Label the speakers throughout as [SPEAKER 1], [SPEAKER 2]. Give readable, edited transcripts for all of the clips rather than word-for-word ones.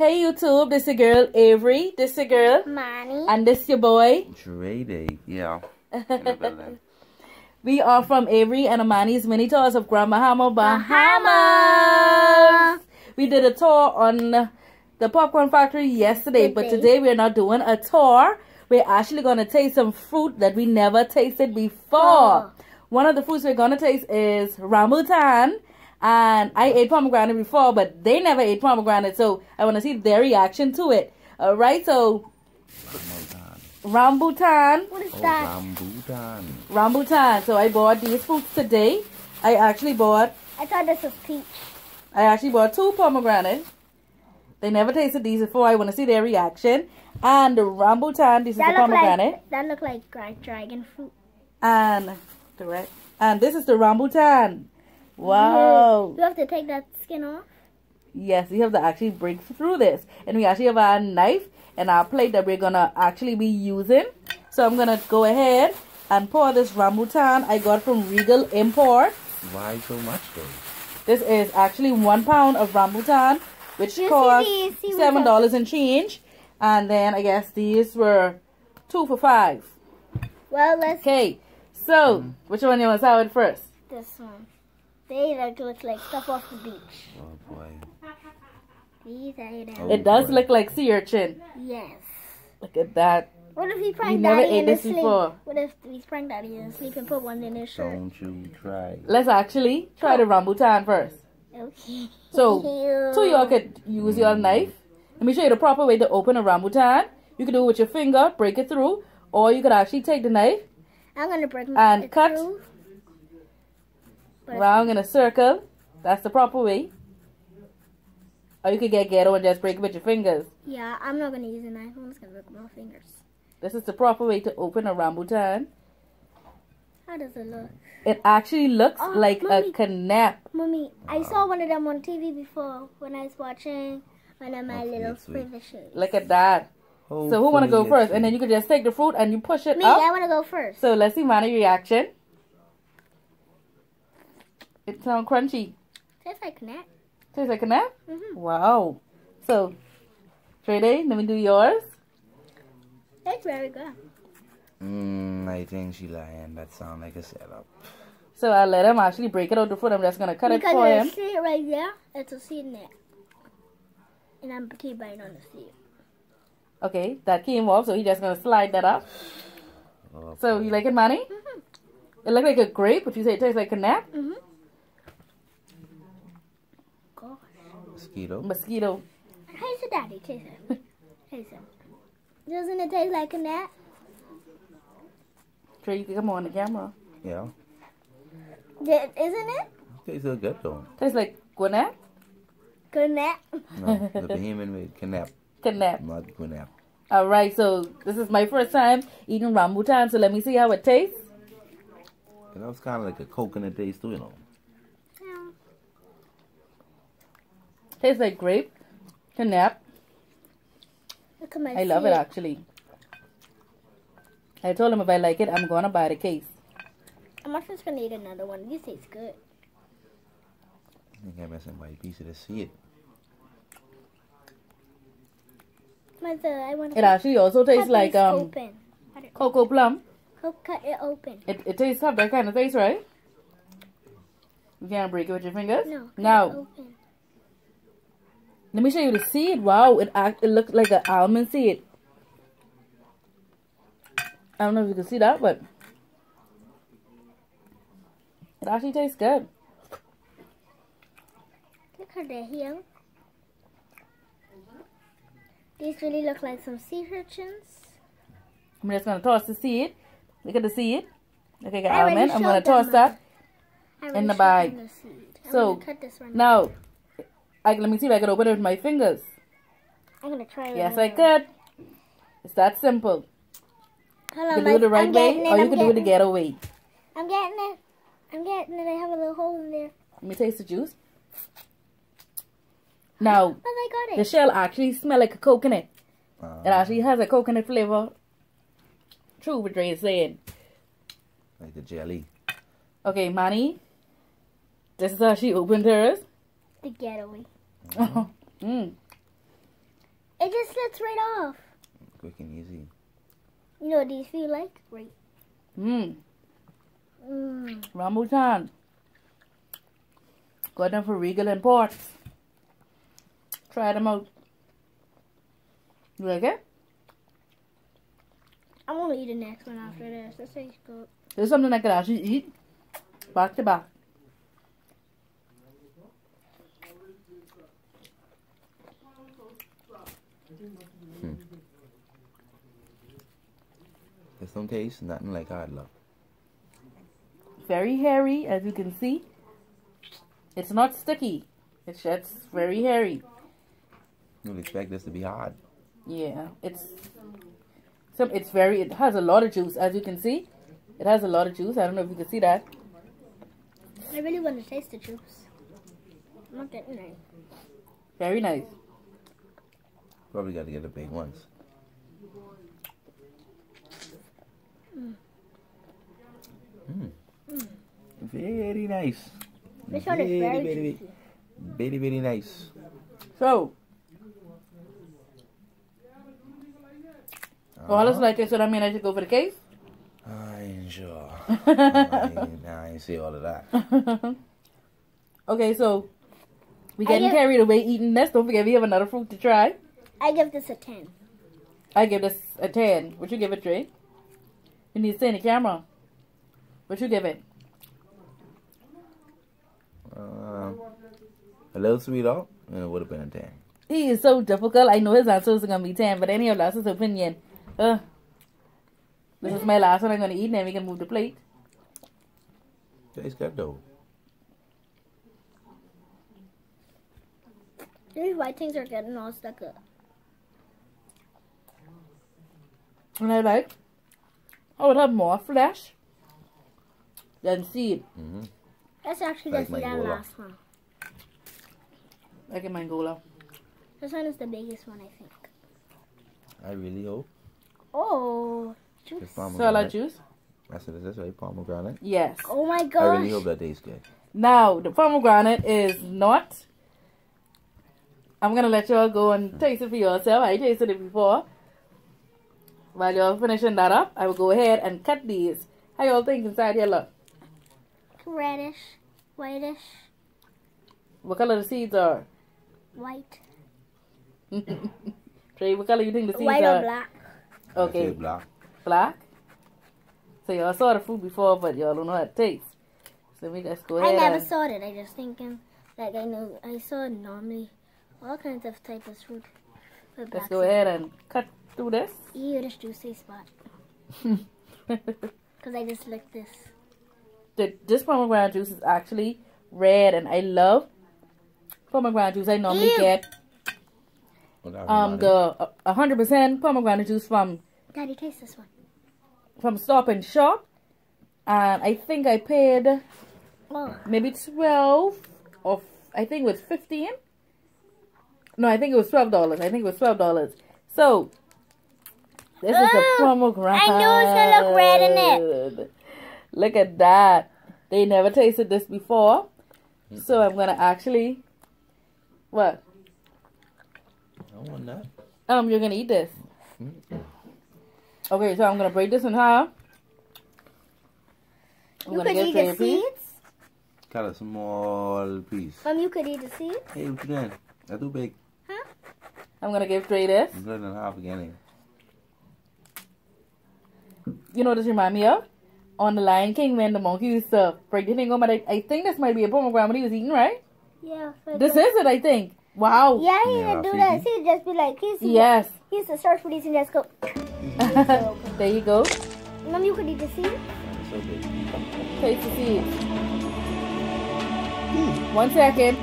[SPEAKER 1] Hey YouTube, this your girl Avery, this your girl
[SPEAKER 2] Manny,
[SPEAKER 1] and this your boy
[SPEAKER 3] Dre. Yeah.
[SPEAKER 1] We are from Avery and Amani's Mini Tours of Grand Bahama, Bahamas. We did a tour on the popcorn factory yesterday, but today we're not doing a tour. We're actually going to taste some fruit that we never tasted before. One of the fruits we're going to taste is rambutan. And I ate pomegranate before, but they never ate pomegranate, so I want to see their reaction to it. Alright, so rambutan.
[SPEAKER 2] what is that?
[SPEAKER 1] Rambutan. So I bought these fruits today. I thought
[SPEAKER 2] this was peach.
[SPEAKER 1] I actually bought 2 pomegranates. They never tasted these before. I want to see their reaction. And the rambutan, this is the pomegranate.
[SPEAKER 2] That look like dragon fruit.
[SPEAKER 1] And this is the rambutan. Wow.
[SPEAKER 2] You have to take that skin off?
[SPEAKER 1] Yes, we have to actually break through this. And we actually have our knife and our plate that we're going to actually be using. So I'm going to go ahead and pour this rambutan I got from Regal Import.
[SPEAKER 3] Why so much though?
[SPEAKER 1] This is actually 1 pound of rambutan, which cost $7 and change. And then I guess these were 2 for $5.
[SPEAKER 2] Well, let's...
[SPEAKER 1] Okay, so which one you want to start with first?
[SPEAKER 2] This one. They look like stuff off the beach.
[SPEAKER 3] Oh boy.
[SPEAKER 2] These are them.
[SPEAKER 1] It does look like sea urchin.
[SPEAKER 2] Yes.
[SPEAKER 1] Look at that.
[SPEAKER 2] What if we prank
[SPEAKER 1] You never
[SPEAKER 2] Daddy
[SPEAKER 1] ate
[SPEAKER 2] in his
[SPEAKER 1] this
[SPEAKER 2] sleep?
[SPEAKER 1] before.
[SPEAKER 2] What if we prank Daddy in his sleep and put one in his shirt?
[SPEAKER 3] Don't you try.
[SPEAKER 1] Let's actually try the rambutan first.
[SPEAKER 2] Okay.
[SPEAKER 1] So y'all could use your knife. Let me show you the proper way to open a rambutan. You can do it with your finger, break it through, or you could actually take the knife.
[SPEAKER 2] I'm gonna break
[SPEAKER 1] and
[SPEAKER 2] it
[SPEAKER 1] cut
[SPEAKER 2] through.
[SPEAKER 1] Round in a circle. That's the proper way. Or you could get ghetto and just break it with your fingers.
[SPEAKER 2] Yeah, I'm not gonna use a knife. I'm just gonna break my fingers.
[SPEAKER 1] This is the proper way to open a rambutan.
[SPEAKER 2] How does it look?
[SPEAKER 1] It actually looks like
[SPEAKER 2] Mommy.
[SPEAKER 1] a canap.
[SPEAKER 2] Mommy, I saw one of them on TV before when I was watching one of my little favorite shows.
[SPEAKER 1] Look at that. So who want to go first? And then you could just take the fruit and you push it
[SPEAKER 2] Me,
[SPEAKER 1] up.
[SPEAKER 2] I want to go first.
[SPEAKER 1] So let's see Manny's reaction. It sounds crunchy.
[SPEAKER 2] Tastes like canap.
[SPEAKER 1] Tastes like canap?
[SPEAKER 2] Mm-hmm.
[SPEAKER 1] Wow. So, Trey, let me do yours.
[SPEAKER 2] That's very good.
[SPEAKER 3] I think she lying. That sound like a setup.
[SPEAKER 1] So I'll let him actually break it out the fruit. I'm just going to cut it for him.
[SPEAKER 2] Because the seed right there, it's a seed in there. And I'm keep biting on the seed.
[SPEAKER 1] Okay, that came off, so he's just going to slide that up.
[SPEAKER 3] Oh,
[SPEAKER 1] So, you like it, Manny?
[SPEAKER 2] Mm-hmm.
[SPEAKER 1] It looks like a grape, but you say it tastes like a nap?
[SPEAKER 2] Mm-hmm.
[SPEAKER 3] Mosquito.
[SPEAKER 2] Taste it, Daddy. Taste it. Taste it. Doesn't it taste like a nap?
[SPEAKER 1] Trey, you can come on the camera.
[SPEAKER 3] Yeah.
[SPEAKER 2] Isn't it?
[SPEAKER 3] Tastes so good though.
[SPEAKER 1] Tastes like guanap?
[SPEAKER 2] Good nap.
[SPEAKER 3] No, the Bahamian way. Canap.
[SPEAKER 1] Canap.
[SPEAKER 3] Not guanap.
[SPEAKER 1] Alright, so this is my first time eating rambutan, so let me see how it tastes.
[SPEAKER 3] It was kind of like a coconut taste too, you know.
[SPEAKER 2] Yeah.
[SPEAKER 1] Tastes like grape. Canap.
[SPEAKER 2] Look at my
[SPEAKER 1] I love it actually. I told him if I like it, I'm gonna buy the case.
[SPEAKER 2] I'm not just gonna eat another one. This tastes good.
[SPEAKER 3] I think I'm missing by a piece of the seed.
[SPEAKER 2] I want
[SPEAKER 1] It actually also tastes like
[SPEAKER 2] open.
[SPEAKER 1] cocoa plum.
[SPEAKER 2] Cut it open.
[SPEAKER 1] It tastes have that kind of taste, right? You can't break it with your fingers?
[SPEAKER 2] No.
[SPEAKER 1] Now,
[SPEAKER 2] Cut it open.
[SPEAKER 1] let me show you the seed. Wow, it looks like an almond seed. I don't know if you can see that, but it actually tastes good.
[SPEAKER 2] Look at that here. These really look like some sea urchins.
[SPEAKER 1] I'm just going to toss the seed. Look at the seed. Look at the
[SPEAKER 2] I already
[SPEAKER 1] almond. I'm going to
[SPEAKER 2] showed
[SPEAKER 1] toss
[SPEAKER 2] them,
[SPEAKER 1] that
[SPEAKER 2] I
[SPEAKER 1] in the
[SPEAKER 2] already
[SPEAKER 1] bag.
[SPEAKER 2] showed them the seed. I'm
[SPEAKER 1] So,
[SPEAKER 2] gonna cut this one
[SPEAKER 1] now, let me see if I can open it with my fingers.
[SPEAKER 2] I'm gonna try it.
[SPEAKER 1] Yes, I could. It's that simple.
[SPEAKER 2] Hold
[SPEAKER 1] You
[SPEAKER 2] on,
[SPEAKER 1] can do it the right way, or you can do it the ghetto way.
[SPEAKER 2] I'm getting it. I'm getting it. I have a little hole in there.
[SPEAKER 1] Let me taste the juice. Now,
[SPEAKER 2] Oh, I got
[SPEAKER 1] the
[SPEAKER 2] it.
[SPEAKER 1] shell actually smells like a coconut. It actually has a coconut flavor. True what Dre is saying.
[SPEAKER 3] Like the jelly.
[SPEAKER 1] Okay, Manny. This is how she opened hers.
[SPEAKER 2] The getaway.
[SPEAKER 1] Mm.
[SPEAKER 2] It just slips right off.
[SPEAKER 3] Quick and easy.
[SPEAKER 2] You know what these feel like? Great.
[SPEAKER 1] Rambutan. Got them for Regal Imports. Try them out. You like it?
[SPEAKER 2] I'm gonna eat the next one after this. This tastes good.
[SPEAKER 1] This is something I could actually eat back to back.
[SPEAKER 3] This don't taste nothing like hard luck.
[SPEAKER 1] Very hairy, as you can see. It's not sticky. It's just very hairy.
[SPEAKER 3] You would expect this to be hard.
[SPEAKER 1] Yeah, it has a lot of juice, as you can see. It has a lot of juice. I don't know if you can see that.
[SPEAKER 2] I really want to taste the juice. I'm not getting it.
[SPEAKER 1] Very nice.
[SPEAKER 3] Probably got to get the big ones. Very nice.
[SPEAKER 2] This one is very juicy.
[SPEAKER 3] Very nice.
[SPEAKER 1] So, all is like it, so that means I should go for the case?
[SPEAKER 3] I ain't sure. I ain't see all of that.
[SPEAKER 1] Okay, so we getting carried away eating this. Don't forget we have another fruit to try.
[SPEAKER 2] I give this a 10.
[SPEAKER 1] I give this a 10. What you give it, Trey? You need to stay in the camera. What you give it?
[SPEAKER 3] A little sweet off, and it would have been a 10.
[SPEAKER 1] He is so difficult. I know his answer is going to be 10, but anyhow, that's his opinion. This is my last one I'm going to eat, and then we can move the plate.
[SPEAKER 3] Tastes good though.
[SPEAKER 2] These white things are getting all stuck up.
[SPEAKER 1] And I would have more flesh than seed.
[SPEAKER 2] That's actually
[SPEAKER 3] Like
[SPEAKER 2] the seed and
[SPEAKER 3] Mangola.
[SPEAKER 2] last one.
[SPEAKER 1] Like in Mangola.
[SPEAKER 2] This one is the biggest one, I think.
[SPEAKER 3] I really hope.
[SPEAKER 2] Oh, juice.
[SPEAKER 3] It's pomegranate.
[SPEAKER 1] Salad juice?
[SPEAKER 3] That's what it is, right? Pomegranate.
[SPEAKER 1] Yes.
[SPEAKER 2] Oh my gosh.
[SPEAKER 3] I really hope that tastes good.
[SPEAKER 1] Now, the pomegranate is not. I'm going to let y'all go and taste it for yourself. I tasted it before. While y'all finishing that up, I will go ahead and cut these. How y'all think inside here? Look.
[SPEAKER 2] Reddish, whitish,
[SPEAKER 1] What color the seeds are?
[SPEAKER 2] white.
[SPEAKER 1] Trey, what color you think the seeds
[SPEAKER 2] White
[SPEAKER 1] are?
[SPEAKER 2] or black?
[SPEAKER 1] Okay.
[SPEAKER 3] I say black.
[SPEAKER 1] Black? So y'all saw the fruit before, but y'all don't know how it tastes. So let me just go
[SPEAKER 2] I
[SPEAKER 1] ahead
[SPEAKER 2] never
[SPEAKER 1] and...
[SPEAKER 2] saw it. I just thinking, like I saw normally all kinds of type of fruit.
[SPEAKER 1] Let's go ahead and cut through this.
[SPEAKER 2] Ew, this juicy spot. Because I just licked this.
[SPEAKER 1] This pomegranate juice is actually red, and I love pomegranate juice. I normally get the 100% pomegranate juice from
[SPEAKER 2] Daddy, taste this one.
[SPEAKER 1] Stop and Shop, and I think I paid maybe 12 or I think it was 15. No, I think it was $12. So this is a pomegranate.
[SPEAKER 2] I knew it's gonna look red in it.
[SPEAKER 1] Look at that. They never tasted this before. So I'm gonna actually what?
[SPEAKER 3] I want that.
[SPEAKER 1] You're gonna eat this. Okay, so I'm gonna break this in half.
[SPEAKER 2] You could eat the seeds.
[SPEAKER 3] Cut a small piece.
[SPEAKER 2] You could eat the seeds.
[SPEAKER 3] Hey, what you doing? That's too big.
[SPEAKER 2] Huh?
[SPEAKER 1] I'm gonna give Trey this.
[SPEAKER 3] I'm cutting it in half again.
[SPEAKER 1] You know what this remind me of? On the Lion King when the monkey used to break the thing open, I think this might be a pomegranate he was eating, right?
[SPEAKER 2] Yeah.
[SPEAKER 1] This is it, I think. Wow.
[SPEAKER 2] Yeah, he didn't do that. He'd just be like,
[SPEAKER 1] yes.
[SPEAKER 2] He used to search for these and just go.
[SPEAKER 1] There you go.
[SPEAKER 2] Mom, you could eat the seed.
[SPEAKER 3] It's so big.
[SPEAKER 1] Taste the seeds. 1 second.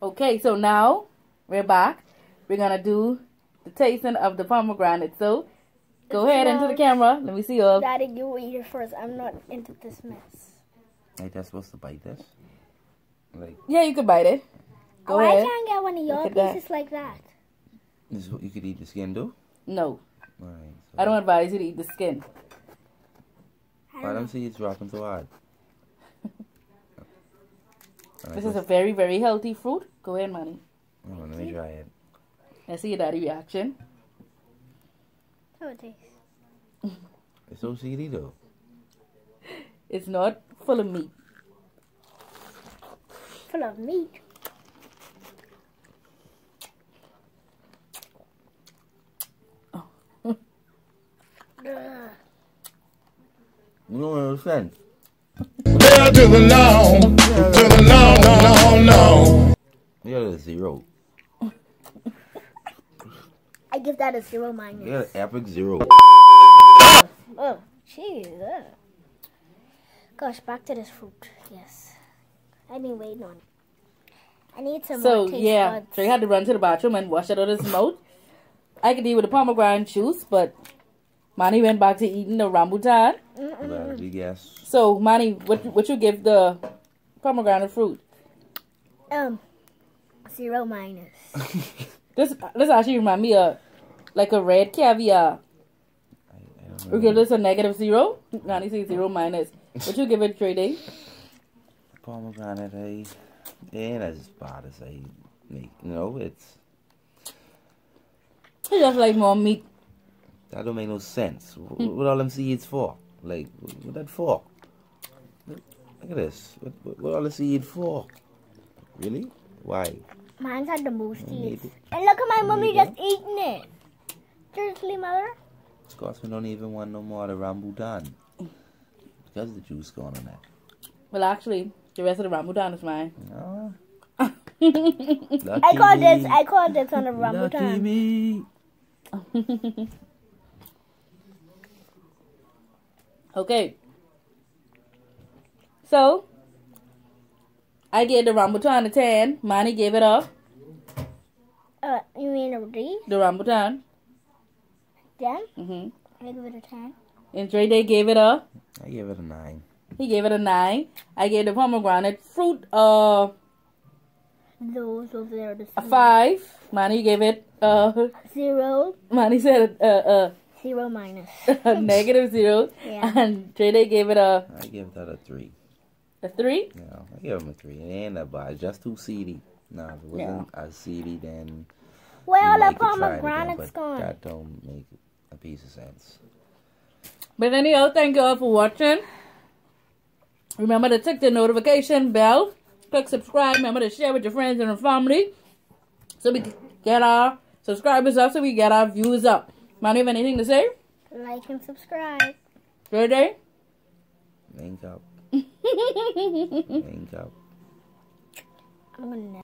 [SPEAKER 1] Okay, so now we're back. We're gonna do the tasting of the pomegranate. So go ahead into the camera. Let me see you.
[SPEAKER 2] Daddy, you eat it first. I'm not into this mess.
[SPEAKER 3] Ain't that supposed to bite this? Like,
[SPEAKER 1] yeah, you could bite it. Go ahead.
[SPEAKER 2] I can't get one of your pieces like that.
[SPEAKER 3] this is what you could eat the skin too?
[SPEAKER 1] No.
[SPEAKER 3] Alright. So
[SPEAKER 1] I don't advise you to eat the skin.
[SPEAKER 3] why them seeds dropping so hard?
[SPEAKER 1] This is a very, very healthy fruit. Go ahead, Manny.
[SPEAKER 3] Oh, let me try it.
[SPEAKER 1] Let's see your daddy reaction.
[SPEAKER 2] How it tastes?
[SPEAKER 3] It's so seedy though.
[SPEAKER 1] It's not full of meat.
[SPEAKER 2] Full of meat.
[SPEAKER 3] You don't understand.
[SPEAKER 4] Yeah, to the no, to the no, no, no, no.
[SPEAKER 3] You got a 0.
[SPEAKER 2] I give that a 0 minus.
[SPEAKER 3] You got an epic 0.
[SPEAKER 2] Oh, jeez. Gosh, back to this fruit. Yes. I've been waiting on it. I need some more taste buds.
[SPEAKER 1] So he had to run to the bathroom and wash it out of his mouth. I could eat with the pomegranate juice, but Manny went back to eating the rambutan.
[SPEAKER 3] Big guess.
[SPEAKER 1] So, Manny, what you give the pomegranate fruit?
[SPEAKER 2] 0 minus.
[SPEAKER 1] This actually remind me of like a red caviar. We give this a -0. Manny says 0 minus. What you give it, Trey?
[SPEAKER 3] Pomegranate, ain't as bad as I make. No, it's...
[SPEAKER 1] It's just like more meat.
[SPEAKER 3] That don't make no sense. What all them seeds for? Like, what that for? Look at this. What all the seed for? Really? Why?
[SPEAKER 2] Mine's had the most seeds. And look at my mommy just eating it. Seriously, mother?
[SPEAKER 3] Scotsman don't even want no more of the rambutan. Because the juice gone on that.
[SPEAKER 1] Well, actually, the rest of the rambutan is mine.
[SPEAKER 3] No.
[SPEAKER 2] I call this on a rambutan.
[SPEAKER 3] Lucky me.
[SPEAKER 1] Okay. So, I gave the rambutan a 10. Manny gave it a...
[SPEAKER 2] You mean a D?
[SPEAKER 1] The rambutan.
[SPEAKER 2] 10?
[SPEAKER 1] Mm-hmm.
[SPEAKER 2] I give it a 10.
[SPEAKER 1] And Trey Day gave it a...
[SPEAKER 3] I gave it a 9.
[SPEAKER 1] He gave it a 9. I gave the pomegranate fruit
[SPEAKER 2] Those over there are the
[SPEAKER 1] a 5. Manny gave it
[SPEAKER 2] 0.
[SPEAKER 1] Manny said
[SPEAKER 2] 0 minus.
[SPEAKER 1] a -0.
[SPEAKER 2] Yeah.
[SPEAKER 1] And Trey Day gave it a
[SPEAKER 3] I gave that a 3.
[SPEAKER 1] 3.
[SPEAKER 3] Yeah, I gave him a 3. It ain't that bad. It's just too seedy. Nah, if it wasn't as seedy, then...
[SPEAKER 2] Well,
[SPEAKER 3] you
[SPEAKER 2] the
[SPEAKER 3] might could try it again,
[SPEAKER 2] pomegranate's
[SPEAKER 3] but
[SPEAKER 2] gone.
[SPEAKER 3] that don't make a piece of sense.
[SPEAKER 1] But anyhow, thank you all for watching. Remember to click the notification bell. Click subscribe. Remember to share with your friends and your family. So we get our subscribers up. So we get our views up. Manny, have anything to say?
[SPEAKER 2] Like and subscribe.
[SPEAKER 1] Trey Day?
[SPEAKER 3] Link up. Link up.
[SPEAKER 2] I'm gonna...